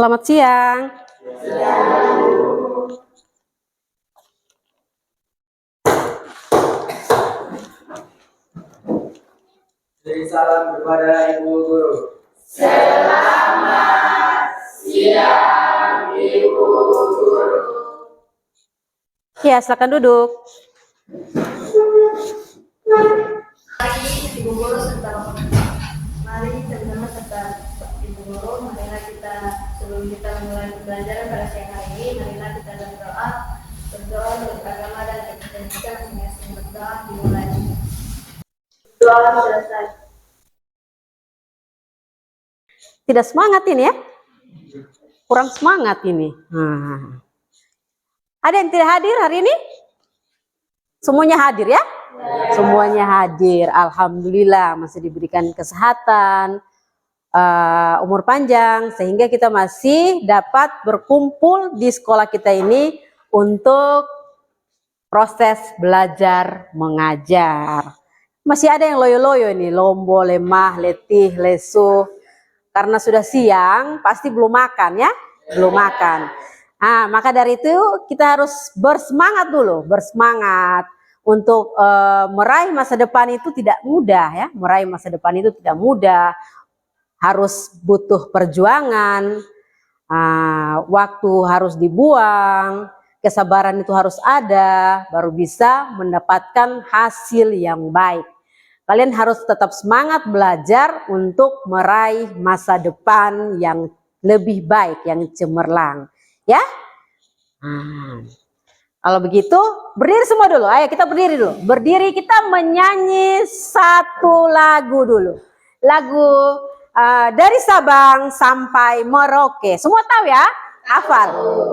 Selamat siang. Salam kepada Ibu Guru. Selamat siang, Ibu Guru. Ya, silakan duduk. Mari Ibu Guru serta mari sama-sama serta Ibu Guru, marilah kita sebelum kita memulai pembelajaran pada siang hari ini, marilah kita berdoa untuk agama dan kepentingan kita masing-masing. Berdoa dimulai. Doa selesai. Tidak semangat ini ya? Kurang semangat ini. Ada yang tidak hadir hari ini? Semuanya hadir ya? Semuanya hadir. Alhamdulillah masih diberikan kesehatan, umur panjang, sehingga kita masih dapat berkumpul di sekolah kita ini untuk proses belajar mengajar. Masih ada yang loyo-loyo ini, lombo, lemah, letih, lesu. Karena sudah siang, pasti belum makan ya, belum makan. Nah, maka dari itu kita harus bersemangat dulu, bersemangat untuk meraih masa depan itu tidak mudah ya, meraih masa depan itu tidak mudah, harus butuh perjuangan, waktu harus dibuang, kesabaran itu harus ada, baru bisa mendapatkan hasil yang baik. Kalian harus tetap semangat belajar untuk meraih masa depan yang lebih baik, yang cemerlang. Ya? Kalau begitu, berdiri semua dulu. Ayo kita berdiri dulu. Berdiri, kita menyanyi satu lagu dulu. Lagu dari Sabang sampai Merauke. Semua tahu ya? Hafal.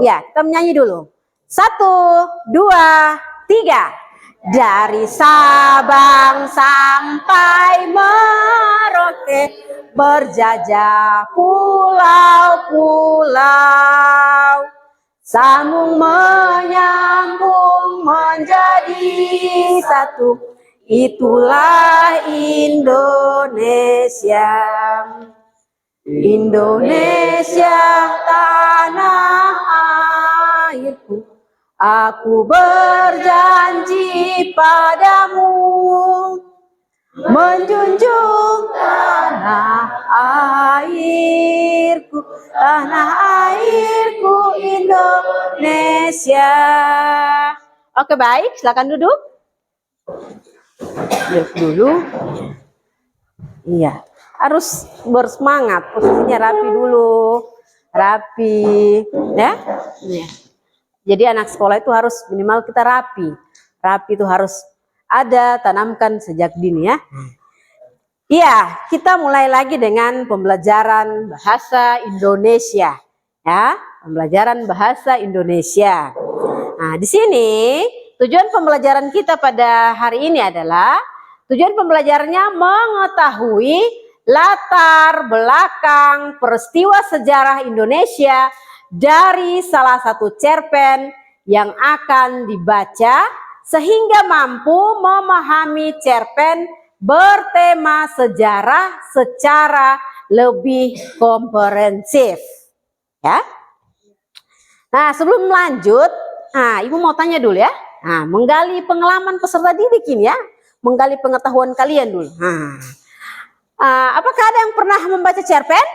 Ya, kita menyanyi dulu. 1, 2, 3. Dari Sabang sampai Merauke, berjajah pulau-pulau, sambung menyambung menjadi satu, itulah Indonesia. Indonesia tanah airku, aku berjanji padamu menjunjung tanah airku Indonesia. Oke, baik, silakan duduk. Duduk dulu. Iya, harus bersemangat, posisinya rapi dulu, rapi, ya. Iya. Jadi anak sekolah itu harus minimal kita rapi. Rapi itu harus ada, tanamkan sejak dini ya. Iya, kita mulai lagi dengan pembelajaran bahasa Indonesia. Ya, pembelajaran bahasa Indonesia. Nah, di sini tujuan pembelajaran kita pada hari ini adalah tujuan pembelajarannya mengetahui latar belakang peristiwa sejarah Indonesia dari salah satu cerpen yang akan dibaca sehingga mampu memahami cerpen bertema sejarah secara lebih komprehensif. Ya. Nah, sebelum lanjut, Ibu mau tanya dulu ya. Nah, menggali pengalaman peserta didik ini ya, menggali pengetahuan kalian dulu. Apakah ada yang pernah membaca cerpen?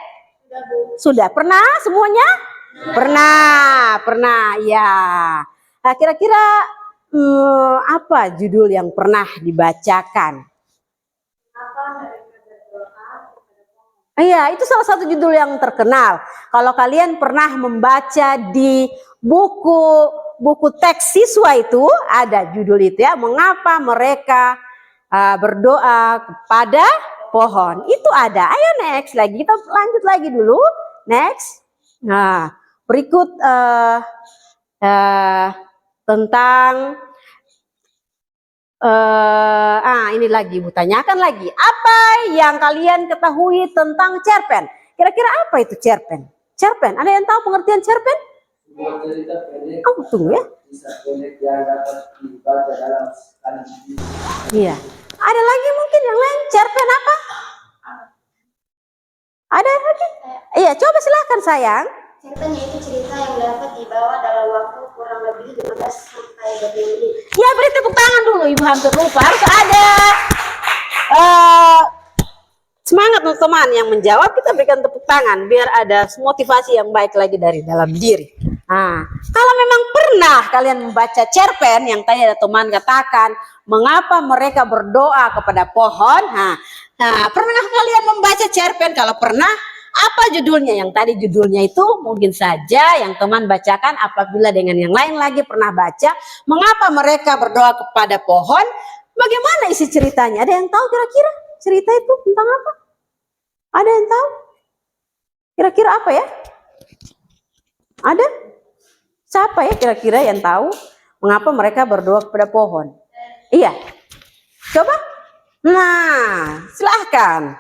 Sudah pernah semuanya? Pernah ya. Nah, kira-kira apa judul yang pernah dibacakan? Iya, itu salah satu judul yang terkenal. Kalau kalian pernah membaca di buku teks siswa itu ada judul itu ya, mengapa mereka berdoa kepada pohon. Itu ada. Ayo next lagi, kita lanjut lagi dulu. Next. Nah, berikut tentang ini lagi, Ibu tanyakan lagi. Apa yang kalian ketahui tentang cerpen? Kira-kira apa itu cerpen? Cerpen, ada yang tahu pengertian cerpen? Tunggu ya. Iya. Ada lagi mungkin yang lain, cerpen apa? Ada lagi? Iya, coba silakan sayang. Cerpen yaitu cerita yang dapat dibawa dalam waktu kurang lebih 15 sampai 20 menit. Ya, beri tepuk tangan dulu, Ibu hampir lupa. Harus ada semangat teman-teman yang menjawab, kita berikan tepuk tangan biar ada motivasi yang baik lagi dari dalam diri. Nah, kalau memang pernah kalian membaca cerpen yang tadi ada teman katakan, mengapa mereka berdoa kepada pohon? Nah, pernah kalian membaca cerpen? Kalau pernah, apa judulnya? Yang tadi judulnya itu mungkin saja yang teman bacakan apabila dengan yang lain lagi pernah baca, mengapa mereka berdoa kepada pohon? Bagaimana isi ceritanya? Ada yang tahu kira-kira cerita itu tentang apa? Ada yang tahu? Kira-kira apa ya? Ada? Siapa ya kira-kira yang tahu mengapa mereka berdoa kepada pohon? Iya. Coba? Nah, silahkan.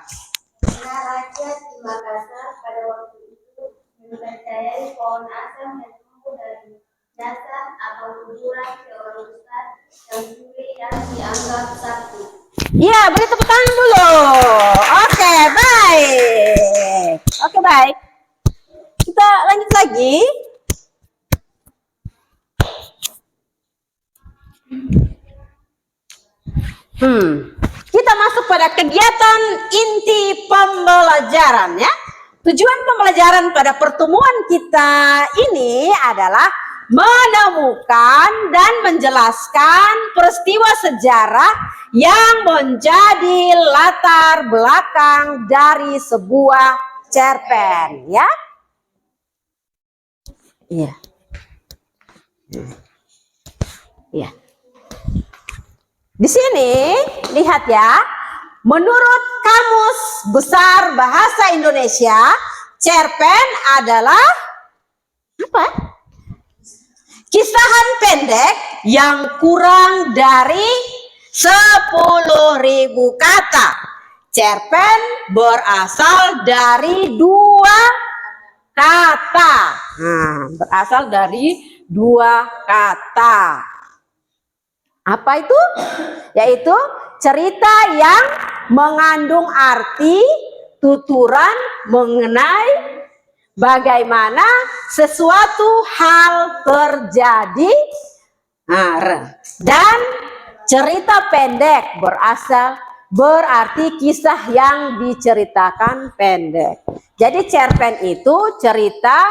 Karena rakyat di Makassar pada waktu itu mempercayai pohon asam yang tumbuh dari jasad atau kuburan seorang ustaz yang sulit yang dianggap sakti. Iya, beri tepuk tangan dulu. Oke, baik. Oke, baik. Kita lanjut lagi. Kita masuk pada kegiatan inti pembelajaran ya. Tujuan pembelajaran pada pertemuan kita ini adalah menemukan dan menjelaskan peristiwa sejarah yang menjadi latar belakang dari sebuah cerpen ya. Iya. Iya. Di sini lihat ya, menurut Kamus Besar Bahasa Indonesia, cerpen adalah apa? Kisahan pendek yang kurang dari 10.000 kata. Cerpen berasal dari dua kata. Berasal dari dua kata. Apa itu? Yaitu cerita yang mengandung arti tuturan mengenai bagaimana sesuatu hal terjadi. Dan cerita pendek berarti kisah yang diceritakan pendek. Jadi cerpen itu cerita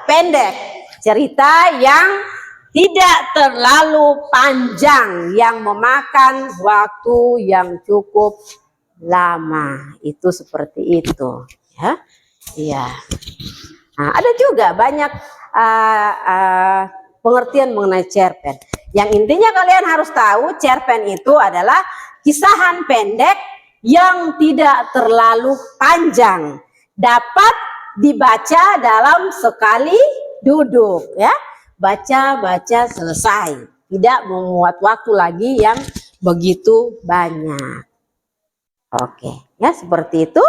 pendek, cerita yang tidak terlalu panjang, yang memakan waktu yang cukup lama. Itu seperti itu, ya. Iya. Nah, ada juga banyak pengertian mengenai cerpen. Yang intinya kalian harus tahu, cerpen itu adalah kisahan pendek yang tidak terlalu panjang, dapat dibaca dalam sekali duduk, ya. Baca selesai, tidak memuat waktu lagi yang begitu banyak. Oke, ya seperti itu.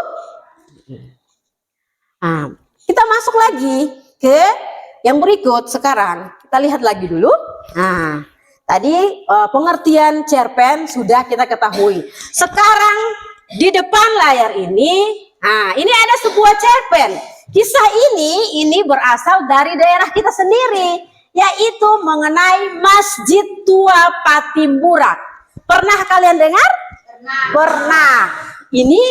Nah, kita masuk lagi ke yang berikut sekarang. Kita lihat lagi dulu. Nah, tadi pengertian cerpen sudah kita ketahui. Sekarang di depan layar ini, ini ada sebuah cerpen. Kisah ini berasal dari daerah kita sendiri, yaitu mengenai Masjid Tua Patimburak. Pernah kalian dengar? Pernah. Ini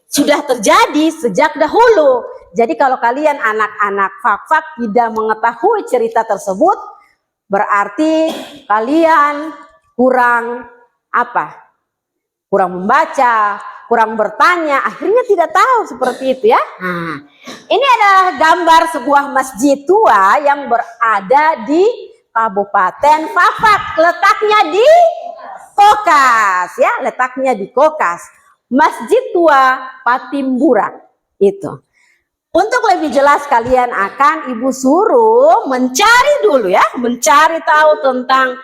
sudah terjadi sejak dahulu. Jadi kalau kalian anak-anak fak-fak tidak mengetahui cerita tersebut, berarti kalian kurang kurang membaca, kurang bertanya, akhirnya tidak tahu seperti itu ya. Nah, ini adalah gambar sebuah masjid tua yang berada di Kabupaten Fafak, letaknya di Kokas ya, letaknya di Kokas. Masjid Tua Patimburak itu. Untuk lebih jelas kalian akan Ibu suruh mencari dulu ya, mencari tahu tentang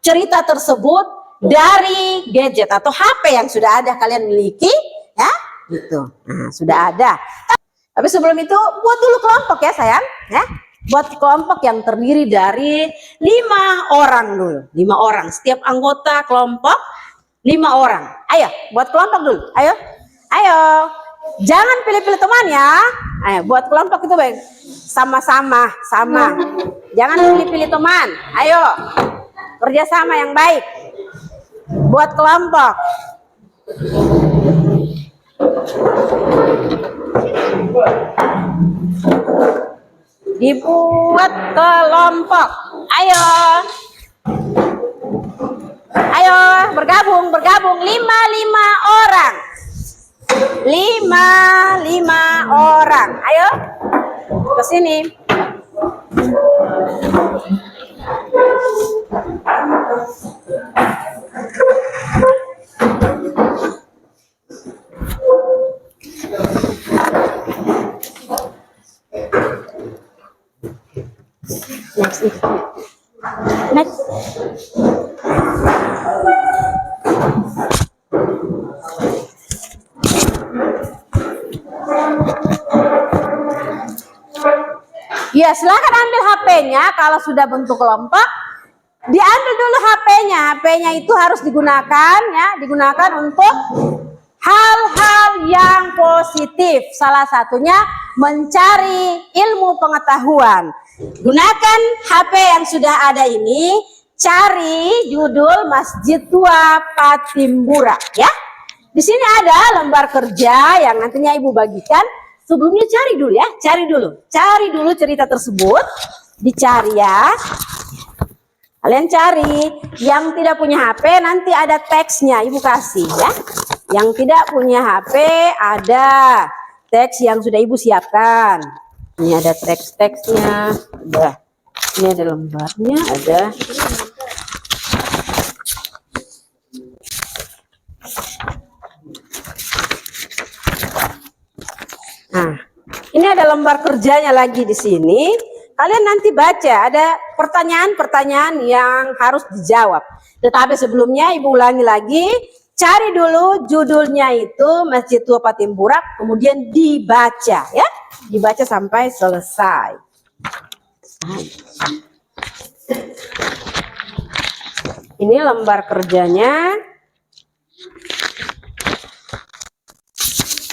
cerita tersebut dari gadget atau HP yang sudah ada kalian miliki ya, gitu. Nah, sudah ada. Tapi sebelum itu buat dulu kelompok ya sayang, ya. Buat kelompok yang terdiri dari 5 orang dulu, 5 orang. Setiap anggota kelompok 5 orang. Ayo, buat kelompok dulu. Ayo. Jangan pilih-pilih teman ya. Ayo buat kelompok itu baik. Sama-sama, sama. Jangan pilih-pilih teman. Ayo. Kerjasama yang baik. Buat kelompok. Dibuat kelompok. Ayo. Ayo bergabung 5 orang. 5 orang. Ayo ke sini. Next. Ya, silakan ambil HP-nya kalau sudah bentuk kelompok. Diambil dulu HP-nya. HP-nya itu harus digunakan ya, digunakan untuk hal-hal yang positif. Salah satunya mencari ilmu pengetahuan. Gunakan HP yang sudah ada ini, cari judul Masjid Tua Patimbura ya. Di sini ada lembar kerja yang nantinya Ibu bagikan. Sebelumnya cari dulu ya, cari dulu cerita tersebut, dicari ya. Kalian cari, yang tidak punya HP nanti ada teksnya, Ibu kasih ya. Yang tidak punya HP ada teks yang sudah Ibu siapkan. Ini ada teks-teksnya, ada. Ini ada lembarnya, ada. Nah, ini ada lembar kerjanya lagi di sini. Kalian nanti baca, ada pertanyaan-pertanyaan yang harus dijawab. Tetapi sebelumnya Ibu ulangi lagi, cari dulu judulnya itu Masjid Tua Patimbura, kemudian dibaca ya. Dibaca sampai selesai. Ini lembar kerjanya.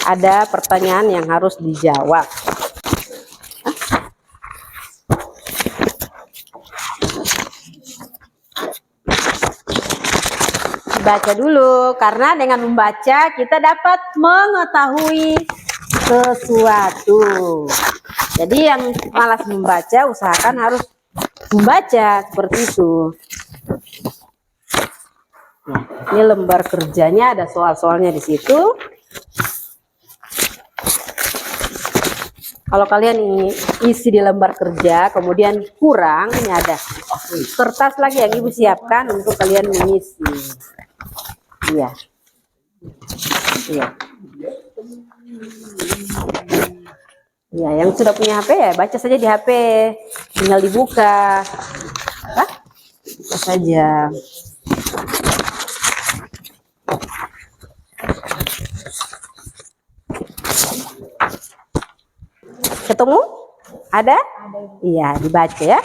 Ada pertanyaan yang harus dijawab. Baca dulu, karena dengan membaca kita dapat mengetahui sesuatu. Jadi yang malas membaca, usahakan harus membaca seperti itu. Nah, ini lembar kerjanya, ada soal-soalnya di situ. Kalau kalian isi di lembar kerja, kemudian kurang, ini ada kertas lagi yang Ibu siapkan untuk kalian mengisi. Iya. Iya. Ya, yang sudah punya HP ya baca saja di HP, tinggal dibuka. Hah? Buka saja. Ketemu? Ada? Iya, dibaca ya.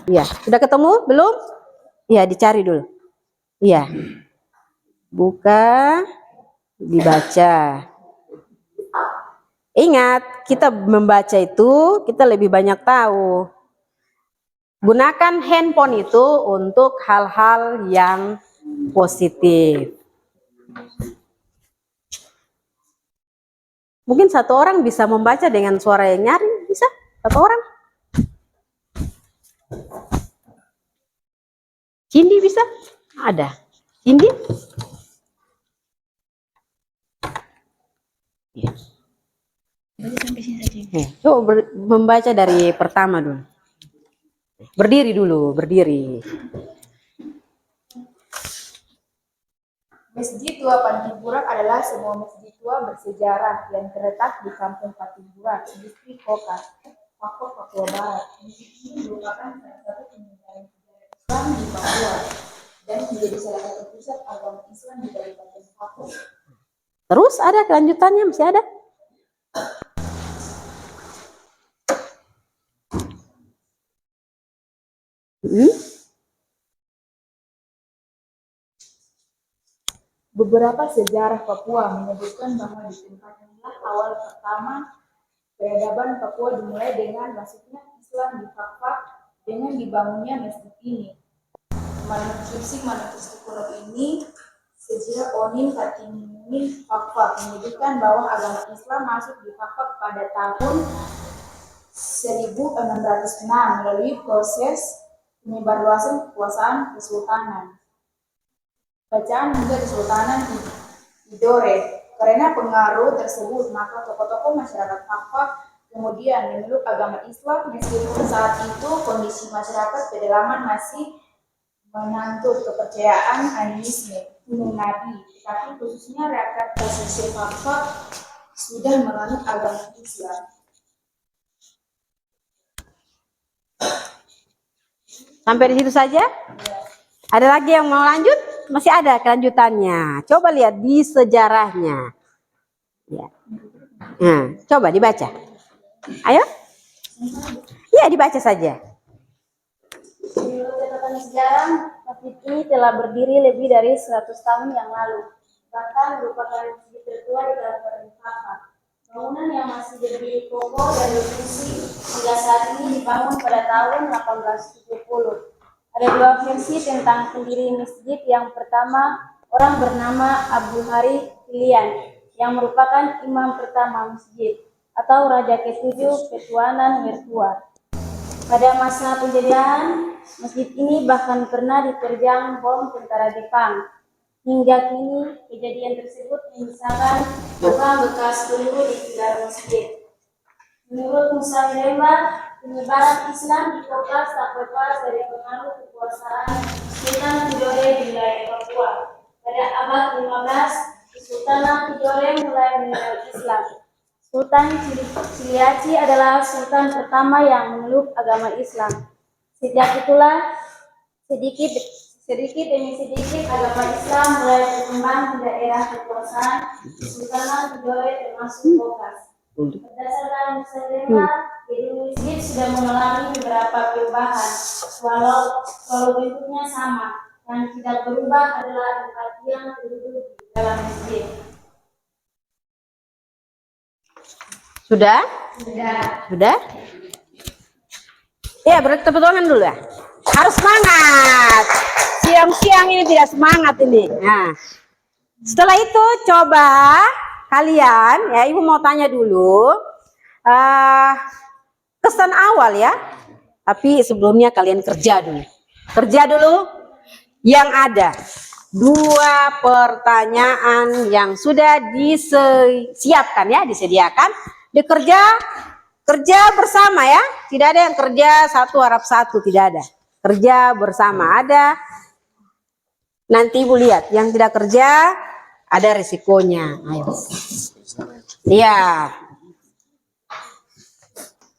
Iya, sudah ketemu? Belum? Iya, dicari dulu. Iya. Buka, dibaca. Ingat, kita membaca itu, kita lebih banyak tahu. Gunakan handphone itu untuk hal-hal yang positif. Mungkin satu orang bisa membaca dengan suara yang nyaring, bisa? Satu orang? Cindy bisa? Ada. Cindy? Ya. Coba membaca dari pertama dulu. Berdiri dulu, berdiri. Masjid Tua Patimbura adalah sebuah masjid tua bersejarah yang terletak di Kampung Patimbura, Distrik Koka, Papua, Papua Barat. Masjid ini merupakan salah satu peninggalan sejarah Islam di Papua dan menjadi salah satu pusat agama Islam di Kabupaten Papua. Terus ada kelanjutannya, masih ada? Hmm? Beberapa sejarah Papua menyebutkan bahwa di tempat inilah awal pertama peradaban Papua dimulai dengan masuknya Islam di Fak-Fak dengan dibangunnya masjid ini. Manuskripsi kuno ini sejarah Onin Kartini Fak-Fak menyebutkan bahwa agama Islam masuk di Fak-Fak pada tahun 1606 melalui proses penyebarluasan kekuasaan kesultanan. Bacaan hingga Kesultanan Tidore. Karena pengaruh tersebut, maka tokoh-tokoh masyarakat Fak-Fak kemudian memeluk agama Islam meskipun saat itu kondisi masyarakat pedalaman masih menganut kepercayaan animisme gunung Nabi, tetapi khususnya rakyat pesisir Fak-Fak sudah menganut agama Islam. Sampai di situ saja? Ada lagi yang mau lanjut? Masih ada kelanjutannya. Coba lihat di sejarahnya. Ya. Nah, coba dibaca. Ayo. Ya, dibaca saja. Menurut catatan sejarah, masjid ini telah berdiri lebih dari 100 tahun yang lalu. Bahkan merupakan masjid tertua di Kabupaten Fak-Fak. Bangunan yang masih berdiri kokoh dan berfungsi hingga saat ini dibangun pada tahun 1870. Ada dua versi tentang pendiri masjid. Yang pertama, orang bernama Abdul Hari Pilian, yang merupakan imam pertama masjid, atau Raja ke-7 Ketuanan Mertua. Pada masa penjajahan, masjid ini bahkan pernah diterjang bom tentara Jepang. Hingga kini, kejadian tersebut menyisakan luka bekas peluru di pilar masjid. Menurut Musa Lemba, penyebaran Islam di Kaukas tak lepas dari pengaruh kekuasaan Sultan Tidore di wilayah Papua. Pada abad 15, Kesultanan Tidore mulai mengenal Islam. Sultan Ciliaci adalah sultan pertama yang memeluk agama Islam. Sejak itulah sedikit demi sedikit agama Islam mulai berkembang di daerah kekuasaan Kesultanan Tidore termasuk Kaukas. Berdasarkan Musa gedung masjid sudah mengalami beberapa perubahan, walau bentuknya sama. Yang tidak berubah adalah tempat yang duduk di dalam masjid. Sudah? Sudah. Sudah? Ya, bertepuk tangan dulu ya. Harus semangat. Siang-siang ini tidak semangat ini. Nah, setelah itu coba kalian, ya Ibu mau tanya dulu kesan awal ya. Tapi sebelumnya kalian kerja dulu. Kerja dulu yang ada. Dua pertanyaan yang sudah disiapkan ya, disediakan. Kerja bersama ya. Tidak ada yang kerja satu harap satu, tidak ada. Kerja bersama ada. Nanti Ibu lihat, yang tidak kerja ada risikonya. Ayo. Iya.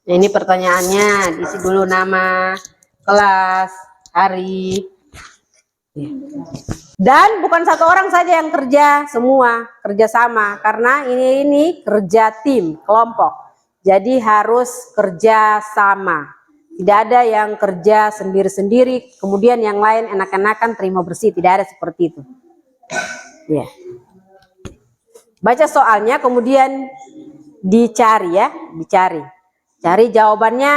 Ini pertanyaannya, diisi dulu nama, kelas, hari. Dan bukan satu orang saja yang kerja, semua kerja sama. Karena ini kerja tim, kelompok. Jadi harus kerja sama. Tidak ada yang kerja sendiri-sendiri, kemudian yang lain enak-enakan terima bersih. Tidak ada seperti itu. Ya. Baca soalnya, kemudian dicari ya, dicari. Cari jawabannya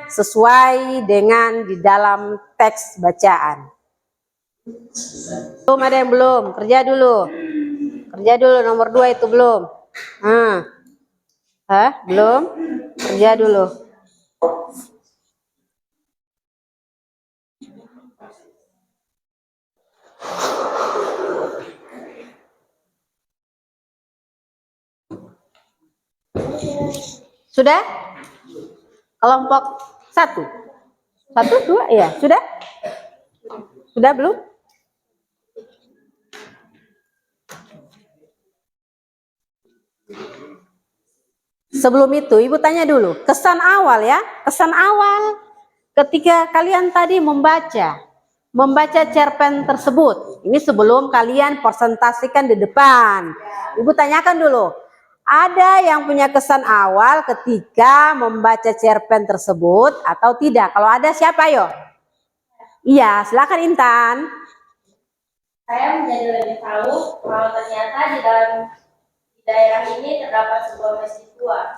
sesuai dengan di dalam teks bacaan. Belum ada yang belum, kerja dulu. Kerja dulu, nomor 2 itu belum. Belum? Kerja dulu. Sudah? Kelompok 1. 1, 2, ya, sudah? Sudah belum? Sebelum itu, Ibu tanya dulu, kesan awal ya, kesan awal ketika kalian tadi membaca cerpen tersebut. Ini sebelum kalian presentasikan di depan. Ibu tanyakan dulu, ada yang punya kesan awal ketika membaca cerpen tersebut atau tidak? Kalau ada siapa yo? Iya, silakan Intan. Saya menjadi lebih tahu bahwa ternyata di daerah ini terdapat sebuah masjid tua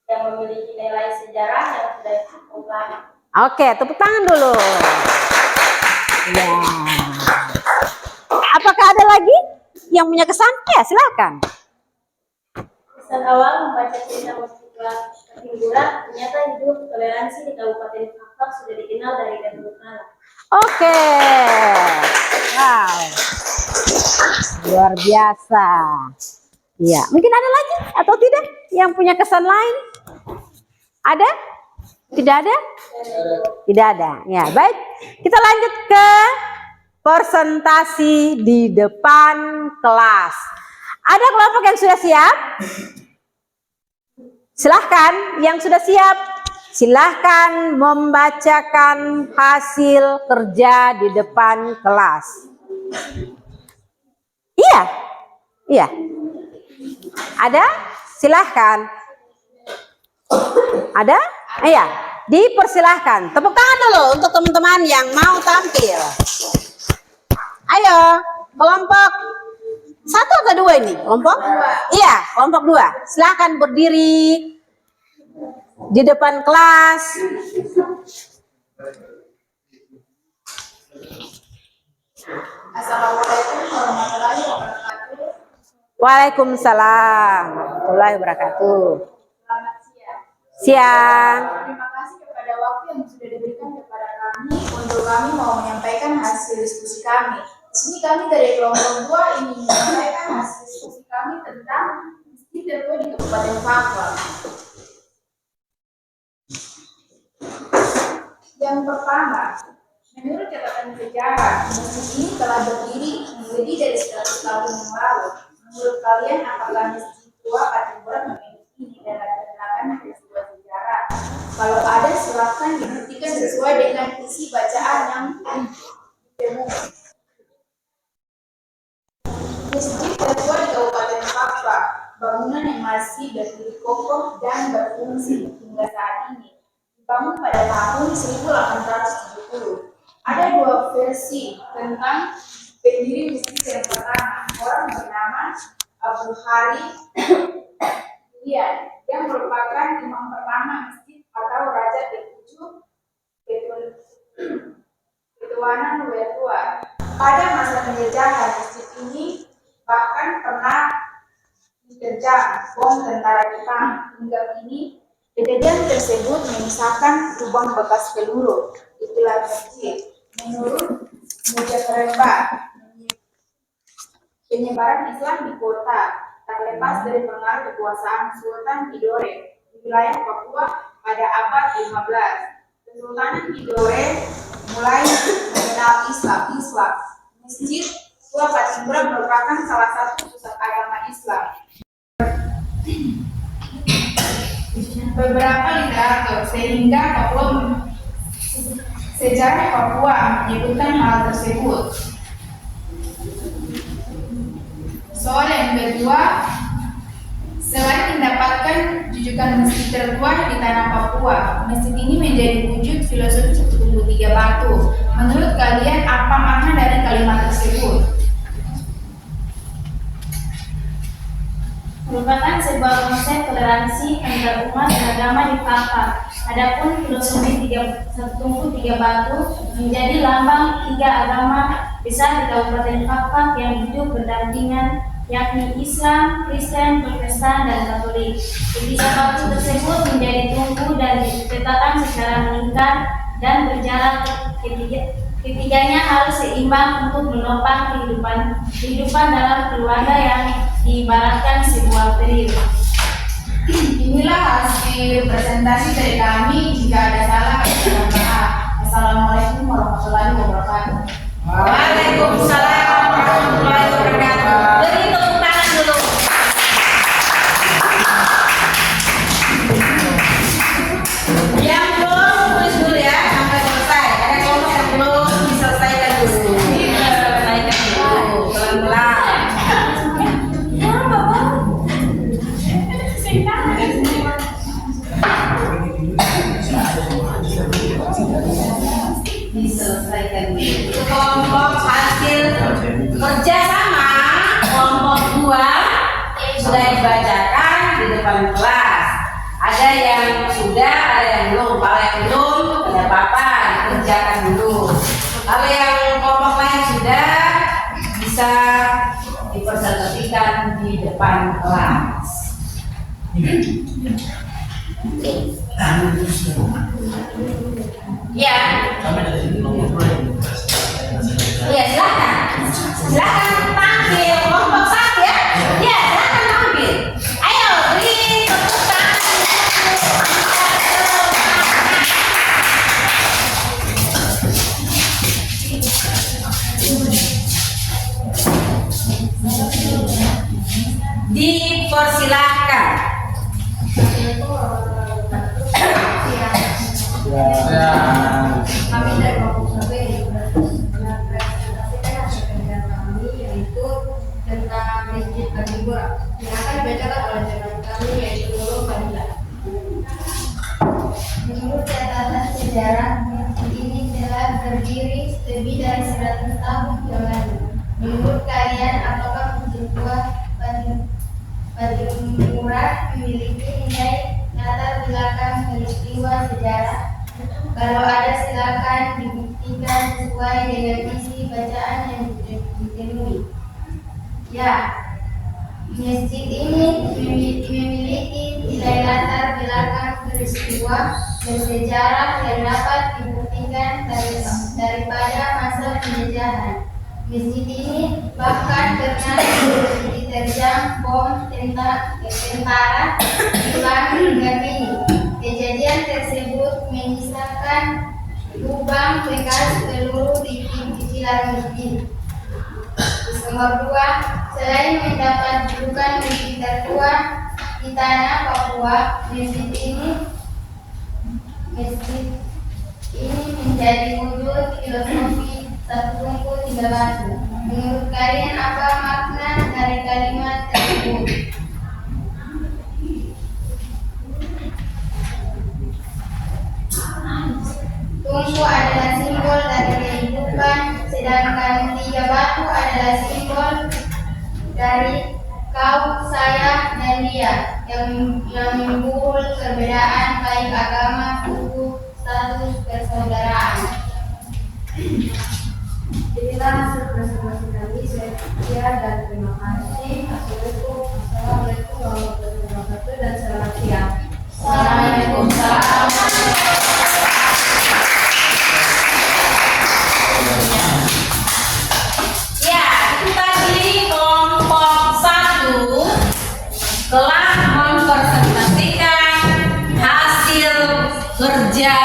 yang memiliki nilai sejarah yang sudah cukup lama. Oke, tepuk tangan dulu. Ya. Apakah ada lagi yang punya kesan? Ya, silakan. Kesan awal membaca cerita Masjid Patimburan, ternyata hidup toleransi di Kabupaten Fakfak sudah dikenal dari dahulu kala. Oke. Wow. Luar biasa. Iya, mungkin ada lagi atau tidak yang punya kesan lain? Ada? Tidak ada? Tidak ada. Ya, baik. Kita lanjut ke presentasi di depan kelas. Ada kelompok yang sudah siap? Silahkan, yang sudah siap, silahkan membacakan hasil kerja di depan kelas. Iya, iya. Ada? Silahkan. Ada? Iya, dipersilahkan. Tepuk tangan dulu untuk teman-teman yang mau tampil. Ayo, kelompok 1 atau 2 ini? Kelompok? Iya, kelompok 2. Silahkan berdiri di depan kelas. Assalamualaikum warahmatullahi wabarakatuh. Waalaikumsalam warahmatullahi wabarakatuh. Selamat siang. Siang. Terima kasih kepada waktu yang sudah diberikan kepada kami untuk kami mau menyampaikan hasil diskusi kami. Di sini kami dari kelompok 2 ingin menyampaikan hasil diskusi kami tentang masjid tertua di Kabupaten Fakfak. Yang pertama, menurut catatan sejarah, masjid ini telah berdiri lebih dari 100 tahun yang lalu. Menurut kalian, apakah masjid tua Patimburan memiliki nilai latar peristiwa sejarah? Kalau ada, silakan dibuktikan sesuai dengan isi bacaan yang ditemukan. Masjid tertua di Kabupaten Fakfak, bangunan yang masih berdiri kokoh dan berfungsi hingga saat ini. Dibangun pada tahun 1870. Ada 2 versi tentang pendiri masjid yang pertama. Orang bernama Abu Hari yang merupakan imam pertama masjid atau raja ke-7 ketuanan Wetua. Pada masa penjajahan, masjid ini bahkan pernah diterjang bom tentara Jepang. Hingga kini kejadian tersebut menyisakan lubang bekas peluru di tiang masjid. Menurut Mujakarta, penyebaran Islam di kota terlepas dari pengaruh kekuasaan Sultan Tidore di wilayah Papua pada abad 15. Kesultanan Tidore mulai mengenal Islam. Masjid Tua Patimburan merupakan salah satu pusat agama Islam. Beberapa literatur sehingga sejarah Papua menyebutkan hal tersebut. Soal yang kedua, selain mendapatkan jujukan masjid tertua di tanah Papua, masjid ini menjadi wujud filosofi tumbuh 3 batu. Menurut kalian, apa makna dari kalimat tersebut? Merupakan sebuah konsep toleransi antar umat dan agama di Fakfak. Adapun filosofi 3 batu menjadi lambang 3 agama besar di Kabupaten Fakfak yang hidup berdampingan, yakni Islam, Kristen, Protestan, dan Katolik. Ketiga batu tersebut menjadi tungku dan ditetapkan secara meningkat dan berjarak. Ketiganya harus seimbang untuk menopang kehidupan dalam keluarga yang diibaratkan sebuah peril. Inilah hasil presentasi dari kami. Jika ada salah, kami mohon maaf. Assalamualaikum warahmatullahi wabarakatuh. Waalaikumsalam warahmatullahi wabarakatuh. Beri tepuk tangan dulu. Yang belum tulis dulu ya sampai selesai. Ada kelompok yang belum diselesaikan dulu. Diselesaikan dulu pelan-pelan. Diselesaikan. kelompok hasil kerja sama kelompok 2 sudah dibacakan di depan kelas. Ada yang sudah, ada yang belum. Kalau yang belum, tidak apa-apa, dikerjakan dulu. Kalau yang kelompok lain sudah, bisa dipresentasikan di depan kelas. Ya. Iya, silakan. Silakan tampil kelompok 1 ya. Ya, silakan tampil. Ayo, beri tepuk tangan. Dipersilahkan. Kami dari kelompok 1 yang mempresentasikan hasil kerja kami, yaitu tentang masjid Al-Hibur yang akan dibacakan oleh teman kami, yaitu Nurul Fadila. Menurut catatan sejarah, masjid ini telah berdiri lebih dari 100 tahun yang lalu. Menurut kalian, apakah masjid tua Padimura memiliki nilai latar belakang peristiwa sejarah? Kalau ada, silakan dibuktikan sesuai dengan isi bacaan yang ditemui. Ya, masjid ini memiliki nilai latar belakang peristiwa bersejarah yang dapat dibuktikan daripada masa penjajahan. Masjid ini bahkan pernah diterjang bom tentara Jepang hingga kini. Kejadian tersebut menyisakan lubang bekas peluru di pilar masjid. Nomor 2, selain mendapat julukan masjid tertua di tanah Papua, masjid ini menjadi wujud filosofi satu tungku tiga batu. Menurut kalian, apa makna dari kalimat tersebut? Tungku adalah simbol dari kehidupan, sedangkan tiga batu adalah simbol dari kau, saya, dan dia, yang membuhul perbedaan baik agama, suku, status, persaudaraan. Inilah hasil presentasi kami. Saya dan terima kasih. Assalamualaikum warahmatullahi wabarakatuh dan selamat siang. Waalaikumsalam. Ya, itu tadi kelompok 1 telah mempresentasikan hasil kerja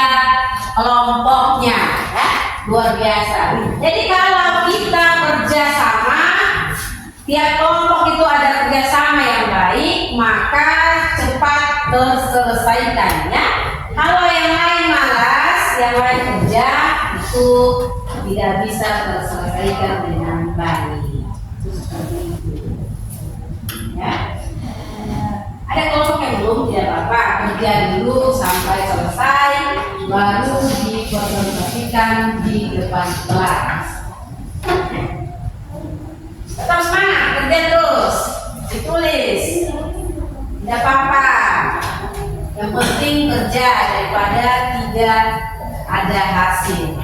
kelompoknya, ya, luar biasa. Jadi kalau kita bekerjasama, tiap kelompok itu ada kerjasama yang baik, maka cepat terselesaikan, ya. Kalau yang lain malas, yang lain kerja, itu tidak bisa terselesaikan dengan baik. Seperti itu, ya. Ada kelompok yang belum, tidak apa-apa, kerja dulu sampai selesai, baru dipresentasikan di depan kelas. Tetap semangat, kerja terus, ditulis, tidak apa-apa. Yang penting kerja daripada tidak ada hasil.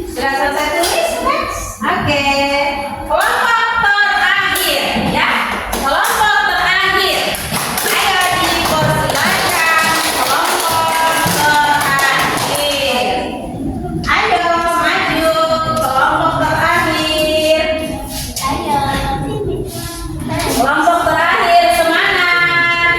Sudah selesai tulis? Oke. Kelompok terakhir, ya. Kelompok terakhir. Ayo dipersilakan kelompok terakhir. Ayo maju kelompok terakhir. Kelompok terakhir semangat.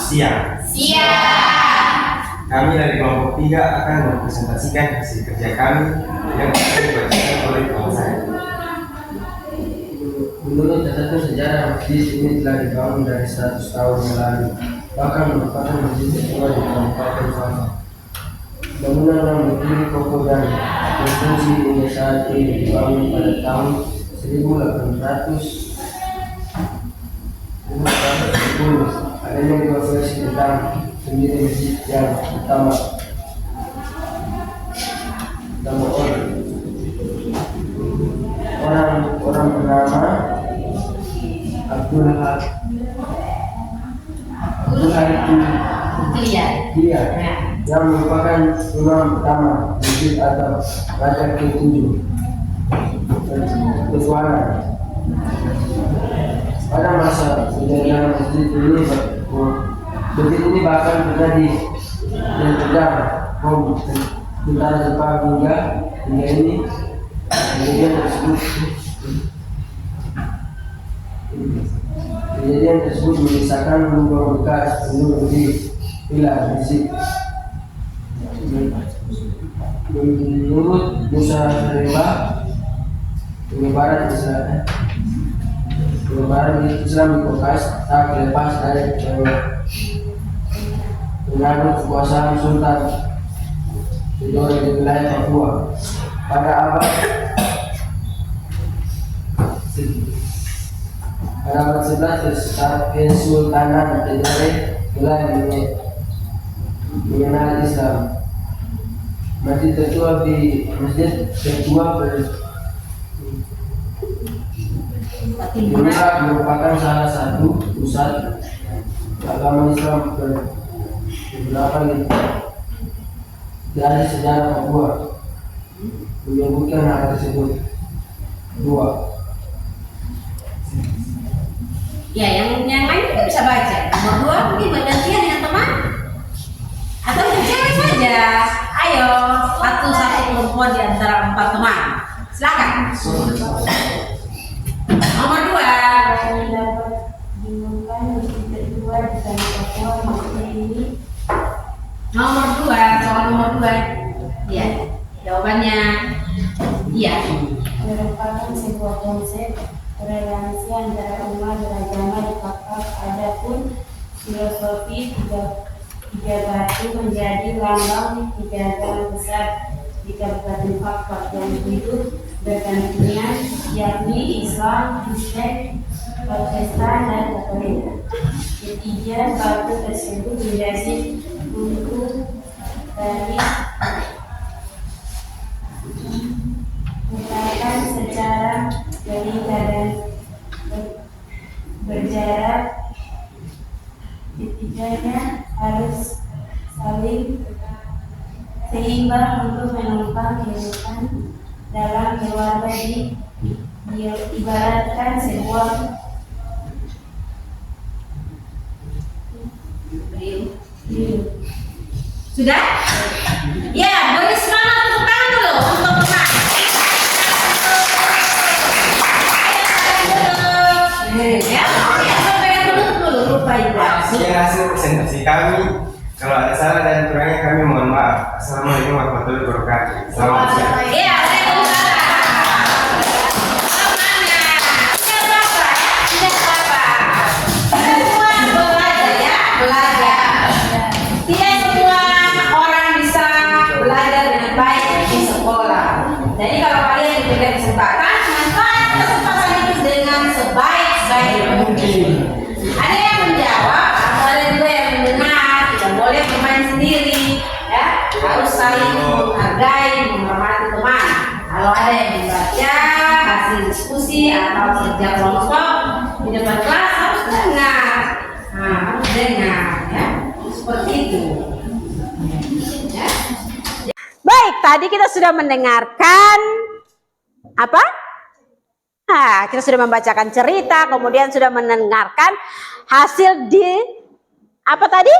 siang. Kami dari kelompok 3 akan mempresentasikan hasil kerja kami yang akan dibacakan oleh kawan saya. Menurut catatan sejarah, masjid ini telah dibangun dari 100 tahun yang lalu, bahkan merupakan masjid kedua di Kabupaten Sabah. Bangunan yang berdiri kokoh dan berfungsi hingga saat ini dibangun pada tahun 1810. Adanya dua versi tentang pendiri masjid yang pertama. Orang bernama Abdul Dia yang merupakan imam pertama masjid atau raja ke-7 Ketuanan. Pada masa kejadian masjid ini bahkan terjadi dan bom tentara Jepang hingga ini kejadian tersebut menyisakan lubang bekas penuh di pilar masjid. Menurut Musa Rimba, penyebaran Islam di Kaukasus tak lepas dari pengaruh kekuasaan Sultan Tidore di wilayah Papua. Pada abad 11 Kesultanan Tidore mulai mengenal Islam. Masjid tertua Timburan merupakan salah satu pusat agama Islam beberapa dari sejarah Papua menyebutkan hal tersebut. 2. Ya, yang lain kita bisa baca. Nomor 2 mungkin bergantian dengan teman atau yang cewek saja. Ayo, satu perempuan di antara 4 teman. Silakan. Nomor 2. Yang dapat dimulakan masjid kedua di tanah Papua masjid ini. Nomor 2, soal nomor 2. Ya, jawabannya iya. Merupakan sebuah konsep toleransi antara umat beragama di Papua. Adapun filosofi tiga batu menjadi lambang 3 agama besar di Kabupaten Papua yang hidup berdampingan, yakni Islam, Kristen, Protestan, dan Katolik. Ketiga batu tersebut menjadi untuk dari merupakan secara berikat dan berjarak. Ketiganya harus saling seimbang untuk menopang kehidupan dalam keluarga. Ibaratkan sebuah Sudah? Ya, boleh semangat tepuk tangan dulu untuk teman. Ya, sampai penutup dulu lupa itu. Sekian hasil presentasi kami. Kalau ada salah dan kurangnya kami mohon maaf. Assalamualaikum warahmatullahi wabarakatuh. Selamat siang. Iya, Waalaikumsalam. Tidak apa-apa. Semua belajar ya, belajar. Tidak semua orang bisa belajar dengan baik di sekolah. Jadi kalau kalian diberikan kesempatan, manfaatkan kesempatan itu dengan sebaik-baik mungkin. Ada yang menjawab, ada juga yang mendengar. Tidak boleh bermain sendiri, ya. Harus saling menghargai, menghormati teman. Kalau ada yang membaca hasil diskusi atau kerja kelompok di depan kelas harus dengar. Nah, harus dengar, ya. Seperti itu. Ya. Baik, tadi kita sudah mendengarkan apa? Nah, kita sudah membacakan cerita, kemudian sudah mendengarkan hasil di apa tadi?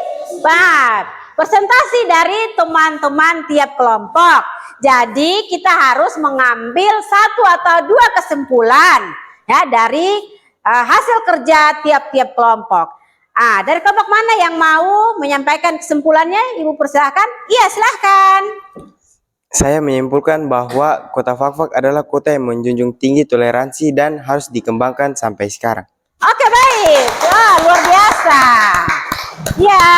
Presentasi dari teman-teman tiap kelompok. Jadi kita harus mengambil 1 atau 2 kesimpulan ya dari hasil kerja tiap-tiap kelompok. Dari kelompok mana yang mau menyampaikan kesimpulannya? Ibu persilahkan. Iya, silahkan. Saya menyimpulkan bahwa Kota Fakfak adalah kota yang menjunjung tinggi toleransi dan harus dikembangkan sampai sekarang. Oke, baik. Wah, luar biasa. Ya.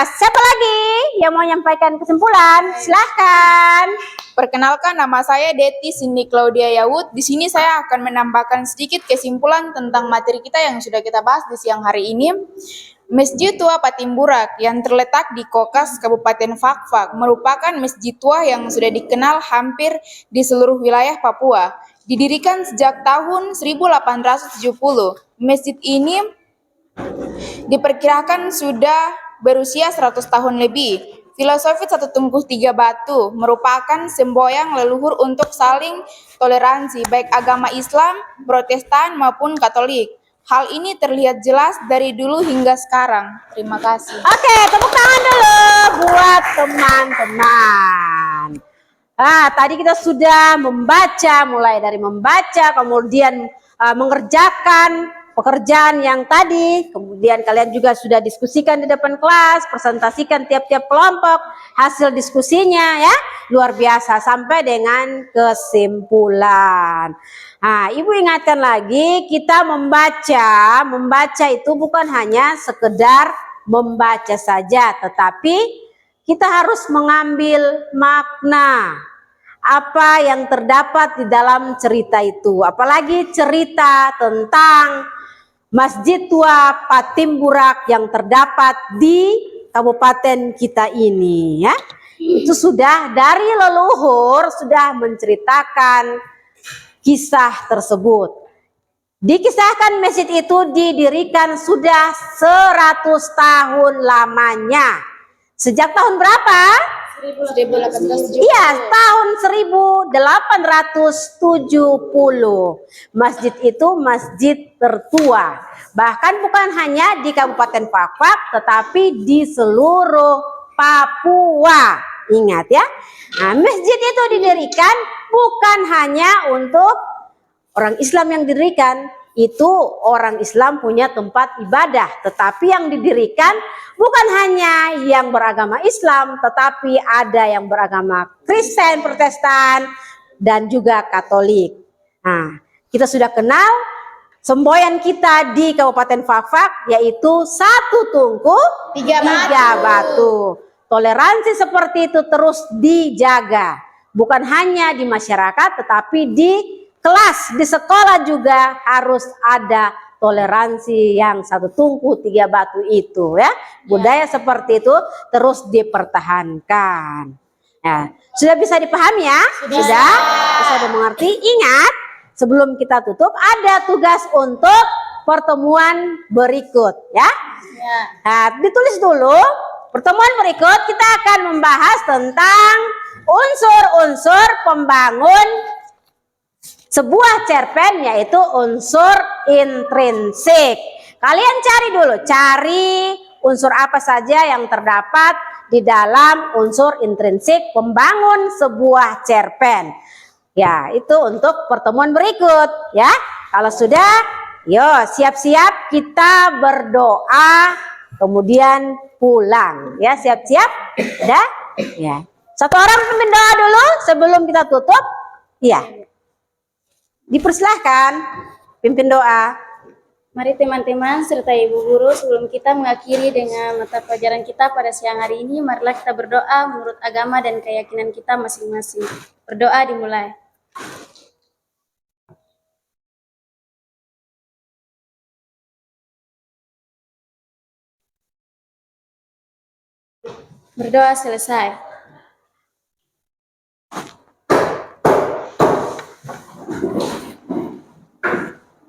Siapa lagi yang mau menyampaikan kesimpulan? Silahkan. Perkenalkan, nama saya Deti Cindy Claudia Yawud. Di sini saya akan menambahkan sedikit kesimpulan tentang materi kita yang sudah kita bahas di siang hari ini. Masjid Tua Patimburak yang terletak di Kokas, Kabupaten Fakfak, merupakan masjid tua yang sudah dikenal hampir di seluruh wilayah Papua. Didirikan sejak tahun 1870, masjid ini diperkirakan sudah berusia 100 tahun lebih. Filosofi satu tungku tiga batu merupakan semboyan leluhur untuk saling toleransi baik agama Islam, Protestan maupun Katolik. Hal ini terlihat jelas dari dulu hingga sekarang. Terima kasih. Oke, tepuk tangan dulu buat teman-teman. Tadi kita sudah membaca, mulai dari membaca, kemudian mengerjakan pekerjaan yang tadi, kemudian kalian juga sudah diskusikan di depan kelas, presentasikan tiap-tiap kelompok, hasil diskusinya ya, luar biasa sampai dengan kesimpulan. Ibu ingatkan lagi, kita membaca itu bukan hanya sekedar membaca saja, tetapi kita harus mengambil makna apa yang terdapat di dalam cerita itu, apalagi cerita tentang Masjid Tua Patimburak yang terdapat di kabupaten kita ini ya. Itu sudah dari leluhur sudah menceritakan kisah tersebut. Dikisahkan masjid itu didirikan sudah 100 tahun lamanya. Sejak tahun berapa? 1870. Iya, tahun 1870. Masjid itu masjid tertua. Bahkan bukan hanya di Kabupaten Fakfak, tetapi di seluruh Papua. Ingat ya. Masjid itu didirikan bukan hanya untuk orang Islam yang didirikan. Itu orang Islam punya tempat ibadah, tetapi yang didirikan bukan hanya yang beragama Islam, tetapi ada yang beragama Kristen, Protestan, dan juga Katolik. Kita sudah kenal semboyan kita di Kabupaten Fakfak, yaitu satu tungku, tiga batu. Toleransi seperti itu terus dijaga, bukan hanya di masyarakat, tetapi di kelas, di sekolah juga harus ada toleransi yang satu tungku tiga batu itu ya. Budaya seperti itu terus dipertahankan. Ya, sudah bisa dipahami ya? Sudah bisa dimengerti? Ingat, sebelum kita tutup ada tugas untuk pertemuan berikut ya. Ditulis dulu. Pertemuan berikut kita akan membahas tentang unsur-unsur pembangun sebuah cerpen, yaitu unsur intrinsik. Kalian cari unsur apa saja yang terdapat di dalam unsur intrinsik pembangun sebuah cerpen. Ya, itu untuk pertemuan berikut ya. Kalau sudah, yo siap-siap kita berdoa kemudian pulang ya. Siap-siap? Udah? Ya. Satu orang pimpin doa dulu sebelum kita tutup. Iya. Dipersilahkan pimpin doa. Mari teman-teman serta ibu guru, sebelum kita mengakhiri dengan mata pelajaran kita pada siang hari ini, marilah kita berdoa menurut agama dan keyakinan kita masing-masing. Berdoa dimulai. Berdoa selesai.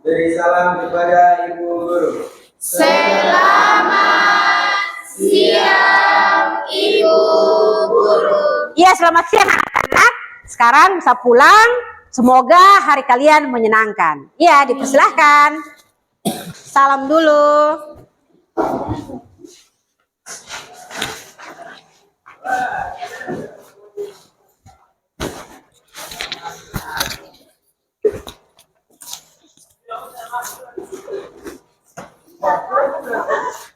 Beri salam kepada Ibu Guru. Selamat siang, Ibu Guru. Iya, selamat siang anak-anak. Sekarang bisa pulang. Semoga hari kalian menyenangkan. Iya, dipersilahkan. Salam dulu. Berapa?